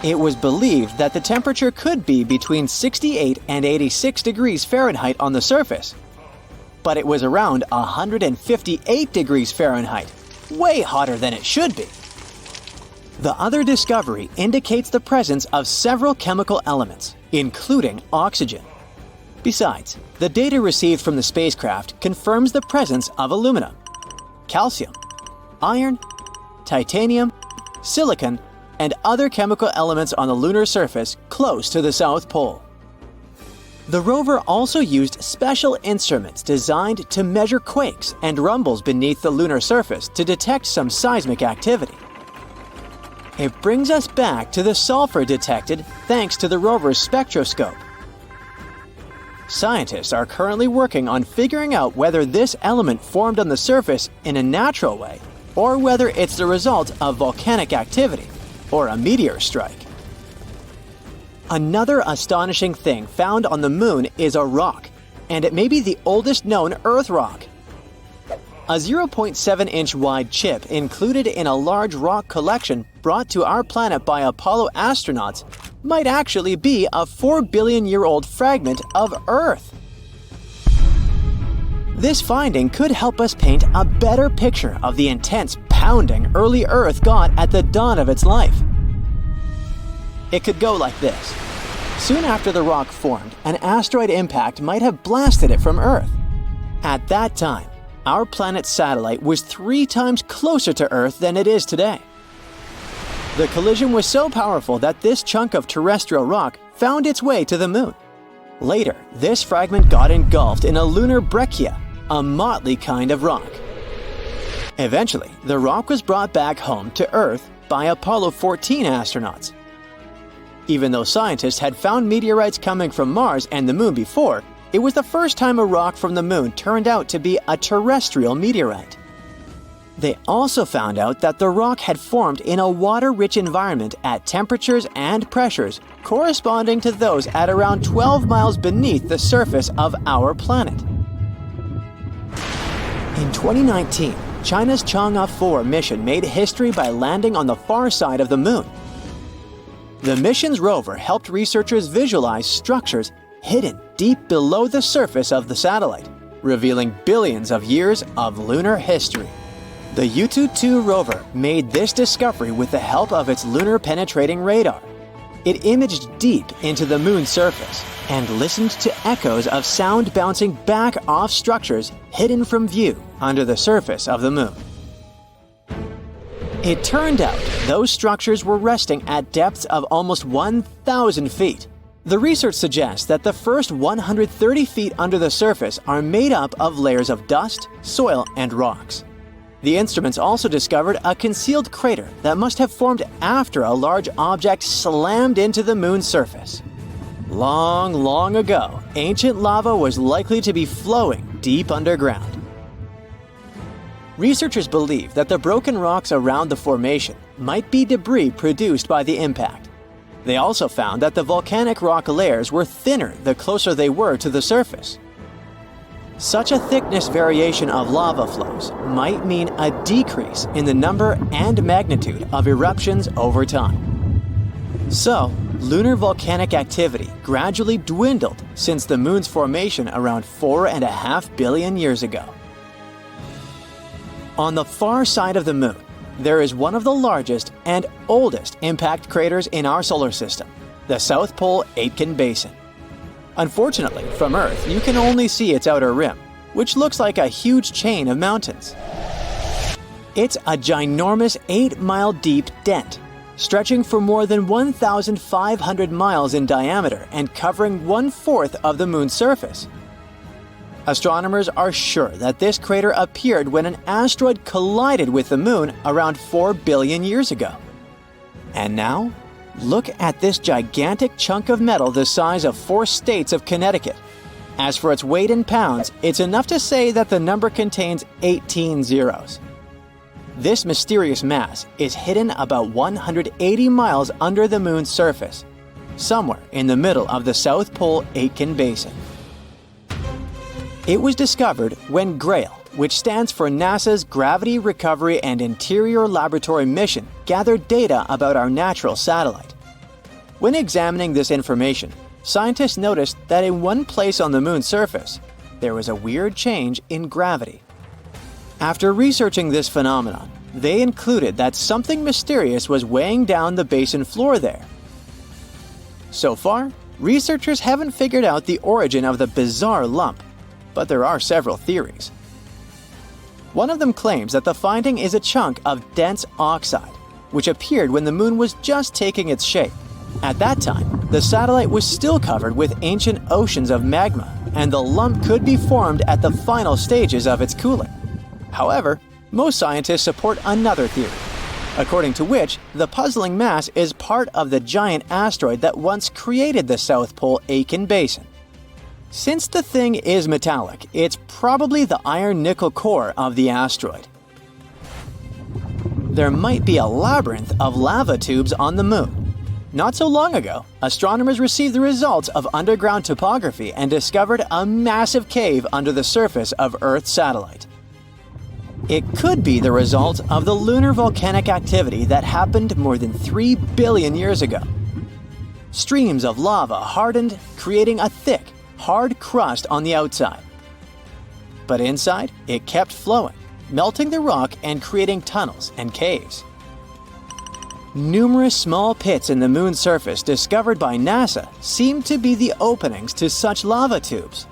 It was believed that the temperature could be between 68 and 86 degrees Fahrenheit on the surface, but it was around 158 degrees Fahrenheit, way hotter than it should be. The other discovery indicates the presence of several chemical elements, including oxygen. Besides, the data received from the spacecraft confirms the presence of aluminum, calcium, iron, titanium, silicon, and other chemical elements on the lunar surface close to the South Pole. The rover also used special instruments designed to measure quakes and rumbles beneath the lunar surface to detect some seismic activity. It brings us back to the sulfur detected thanks to the rover's spectroscope. Scientists are currently working on figuring out whether this element formed on the surface in a natural way or whether it's the result of volcanic activity or a meteor strike. Another astonishing thing found on the Moon is a rock, and it may be the oldest known Earth rock. A 0.7-inch wide chip included in a large rock collection brought to our planet by Apollo astronauts might actually be a 4-billion-year-old fragment of Earth. This finding could help us paint a better picture of the intense pounding early Earth got at the dawn of its life. It could go like this. Soon after the rock formed, an asteroid impact might have blasted it from Earth. At that time, our planet's satellite was 3 times closer to Earth than it is today. The collision was so powerful that this chunk of terrestrial rock found its way to the Moon. Later, this fragment got engulfed in a lunar breccia, a motley kind of rock. Eventually, the rock was brought back home to Earth by Apollo 14 astronauts. Even though scientists had found meteorites coming from Mars and the Moon before, it was the first time a rock from the Moon turned out to be a terrestrial meteorite. They also found out that the rock had formed in a water-rich environment at temperatures and pressures corresponding to those at around 12 miles beneath the surface of our planet. In 2019, China's Chang'e 4 mission made history by landing on the far side of the Moon. The mission's rover helped researchers visualize structures hidden deep below the surface of the satellite, revealing billions of years of lunar history. The Yutu-2 rover made this discovery with the help of its lunar penetrating radar. It imaged deep into the Moon's surface and listened to echoes of sound bouncing back off structures hidden from view under the surface of the Moon. It turned out those structures were resting at depths of almost 1,000 feet. The research suggests that the first 130 feet under the surface are made up of layers of dust, soil, and rocks. The instruments also discovered a concealed crater that must have formed after a large object slammed into the Moon's surface. Long, long ago, ancient lava was likely to be flowing deep underground. Researchers believe that the broken rocks around the formation might be debris produced by the impact. They also found that the volcanic rock layers were thinner the closer they were to the surface. Such a thickness variation of lava flows might mean a decrease in the number and magnitude of eruptions over time. So, lunar volcanic activity gradually dwindled since the Moon's formation around 4.5 billion years ago. On the far side of the Moon, there is one of the largest and oldest impact craters in our solar system, the South Pole Aitken Basin. Unfortunately, from Earth, you can only see its outer rim, which looks like a huge chain of mountains. It's a ginormous 8-mile deep dent, stretching for more than 1,500 miles in diameter and covering 1/4 of the Moon's surface. Astronomers are sure that this crater appeared when an asteroid collided with the Moon around 4 billion years ago. And now, look at this gigantic chunk of metal the size of 4 states of Connecticut. As for its weight in pounds, it's enough to say that the number contains 18 zeros. This mysterious mass is hidden about 180 miles under the Moon's surface, somewhere in the middle of the South Pole Aitken Basin. It was discovered when Grail, which stands for NASA's Gravity Recovery and Interior Laboratory Mission, gathered data about our natural satellite. When examining this information, scientists noticed that in one place on the moon's surface, there was a weird change in gravity. After researching this phenomenon, they concluded that something mysterious was weighing down the basin floor there. So far, researchers haven't figured out the origin of the bizarre lump, but there are several theories. One of them claims that the finding is a chunk of dense oxide, which appeared when the moon was just taking its shape. At that time, the satellite was still covered with ancient oceans of magma, and the lump could be formed at the final stages of its cooling. However, most scientists support another theory, according to which the puzzling mass is part of the giant asteroid that once created the South Pole Aitken Basin. Since the thing is metallic, it's probably the iron-nickel core of the asteroid. There might be a labyrinth of lava tubes on the moon. Not so long ago, astronomers received the results of underground topography and discovered a massive cave under the surface of Earth's satellite. It could be the result of the lunar volcanic activity that happened more than 3 billion years ago. Streams of lava hardened, creating a thick, hard crust on the outside. But inside, it kept flowing, melting the rock and creating tunnels and caves. Numerous small pits in the moon's surface discovered by NASA seem to be the openings to such lava tubes.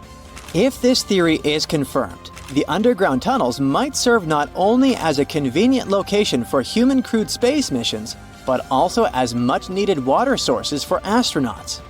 If this theory is confirmed, the underground tunnels might serve not only as a convenient location for human-crewed space missions, but also as much-needed water sources for astronauts.